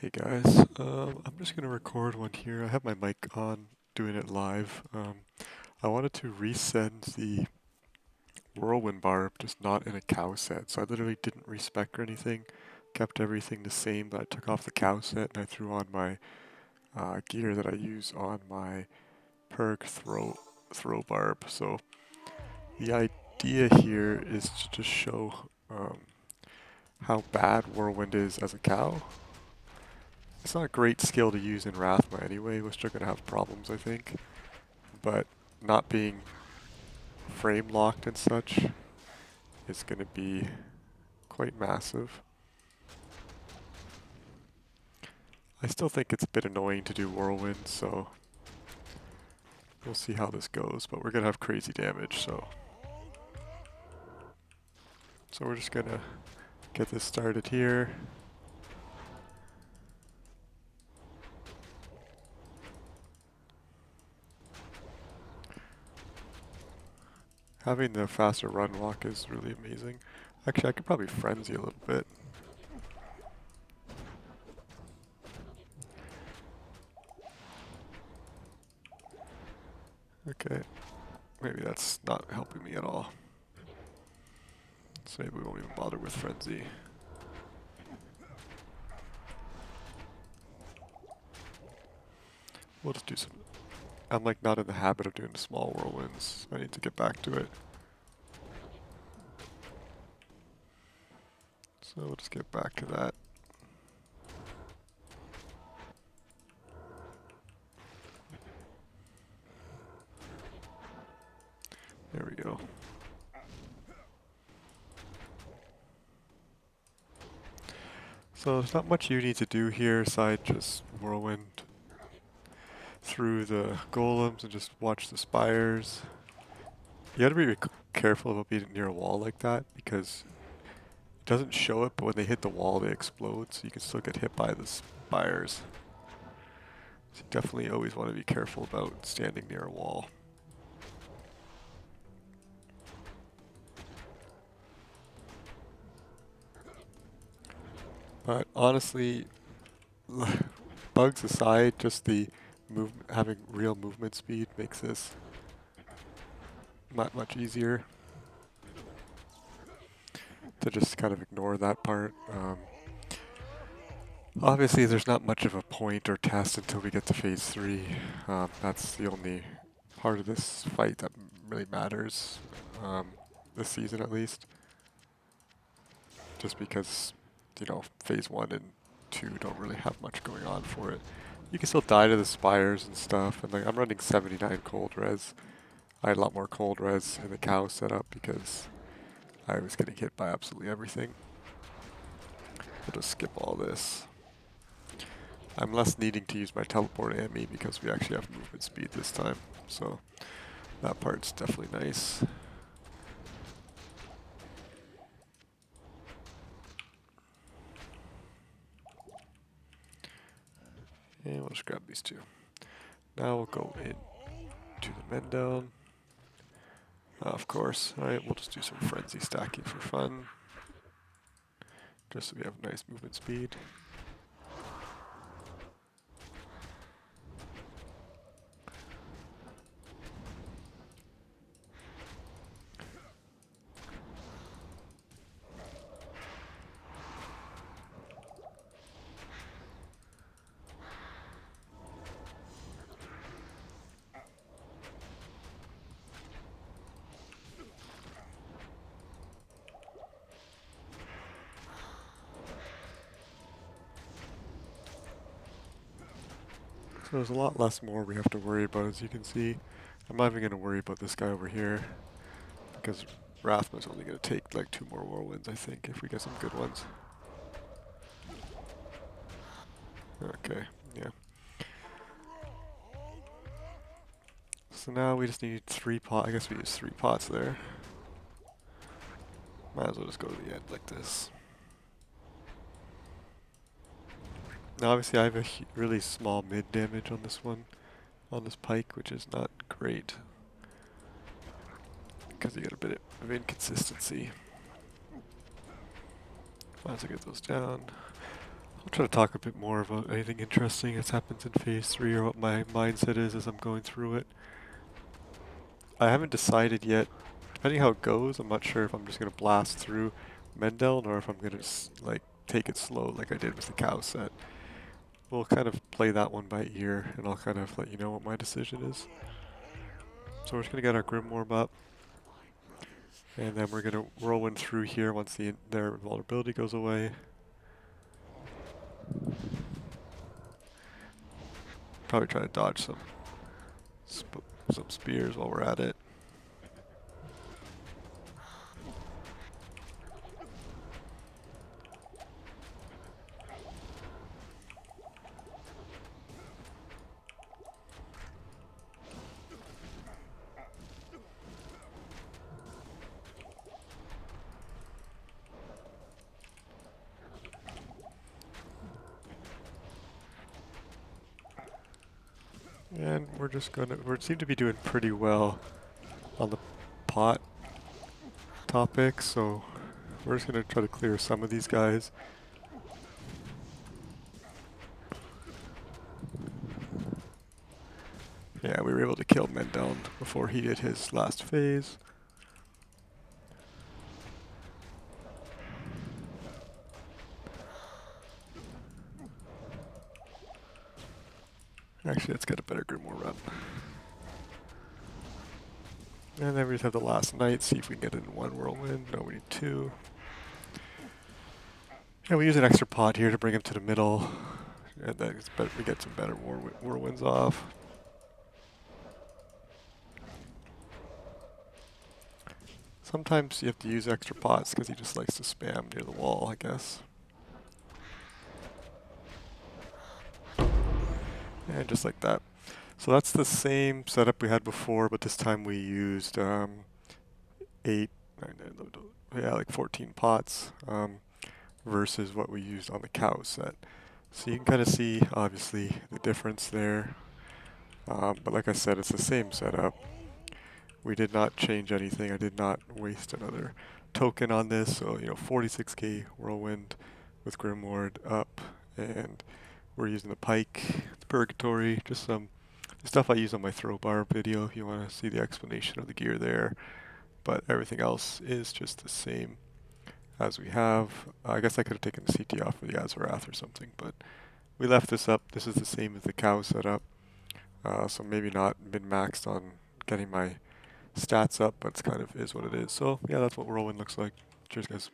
Hey guys, I'm just gonna record one here. I have my mic on, doing it live. I wanted to resend the Whirlwind Barb, just not in a cow set. So I literally didn't respec or anything, kept everything the same, but I took off the cow set and I threw on my gear that I use on my Perg throw barb. So the idea here is to just show how bad Whirlwind is as a cow. It's not a great skill to use in Rathma anyway, we're still going to have problems I think, but not being frame locked and such is going to be quite massive. I still think it's a bit annoying to do Whirlwind, so we'll see how this goes, but we're going to have crazy damage, so we're just going to get this started here. Having the faster run walk is really amazing. Actually, I could probably frenzy a little bit. Okay, maybe that's not helping me at all. So maybe we won't even bother with frenzy. We'll just do some. I'm like not in the habit of doing the small whirlwinds. I need to get back to it. So we'll just get back to that. There we go. So there's not much you need to do here aside just whirlwind through the golems and just watch the spires. You gotta be careful about being near a wall like that because it doesn't show it, but when they hit the wall they explode, so you can still get hit by the spires. So you definitely always want to be careful about standing near a wall. But honestly, bugs aside, just the having real movement speed makes this much easier to just kind of ignore that part. Obviously, there's not much of a point or test until we get to phase 3. That's the only part of this fight that really matters, this season at least. Just because, you know, phase 1 and 2 don't really have much going on for it. You can still die to the spires and stuff, and like I'm running 79 cold res. I had a lot more cold res in the cow setup because I was getting hit by absolutely everything. I'll just skip all this. I'm less needing to use my teleport and me because we actually have movement speed this time, so that part's definitely nice. And we'll just grab these two. Now we'll go into the men down. Of course. Alright, we'll just do some frenzy stacking for fun. Just so we have nice movement speed. So there's a lot less more we have to worry about, as you can see. I'm not even going to worry about this guy over here, because Rathma's only going to take like 2 more whirlwinds, I think, if we get some good ones. Okay, yeah. So now we just need 3 pots. I guess we use 3 pots there. Might as well just go to the end like this. Now obviously I have a really small mid damage on this one, on this pike, which is not great. Because you get a bit of inconsistency. Might as well get those down. I'll try to talk a bit more about anything interesting that's happened in Phase 3 or what my mindset is as I'm going through it. I haven't decided yet. Depending how it goes, I'm not sure if I'm just going to blast through Mendeln or if I'm going to like take it slow like I did with the cow set. We'll kind of play that one by ear, and I'll kind of let you know what my decision is. So we're just going to get our Grimoire up, and then we're going to whirlwind through here once their vulnerability goes away. Probably try to dodge some spears while we're at it. And we're just gonna, we seem to be doing pretty well on the pot topic, so we're just gonna try to clear some of these guys. Yeah, we were able to kill Mendeln before he did his last phase. Actually, let's get a better Grimoire run. And then we just have the last night, see if we can get it in one whirlwind. No, we need two. And we use an extra pot here to bring him to the middle. And then we get some better whirlwinds off. Sometimes you have to use extra pots because he just likes to spam near the wall, I guess. And just like that. So that's the same setup we had before, but this time we used 14 pots versus what we used on the cow set. So you can kind of see, obviously, the difference there. But like I said, it's the same setup. We did not change anything. I did not waste another token on this. So, 46k Whirlwind with Grimoire up, and we're using the Pike, the Purgatory, just some stuff I use on my throw bar video if you want to see the explanation of the gear there. But everything else is just the same as we have. I guess I could have taken the CT off for the Azarath or something, but we left this up. This is the same as the cow setup. So maybe not min-maxed on getting my stats up, but it's kind of is what it is. So yeah, that's what Whirlwind looks like. Cheers, guys.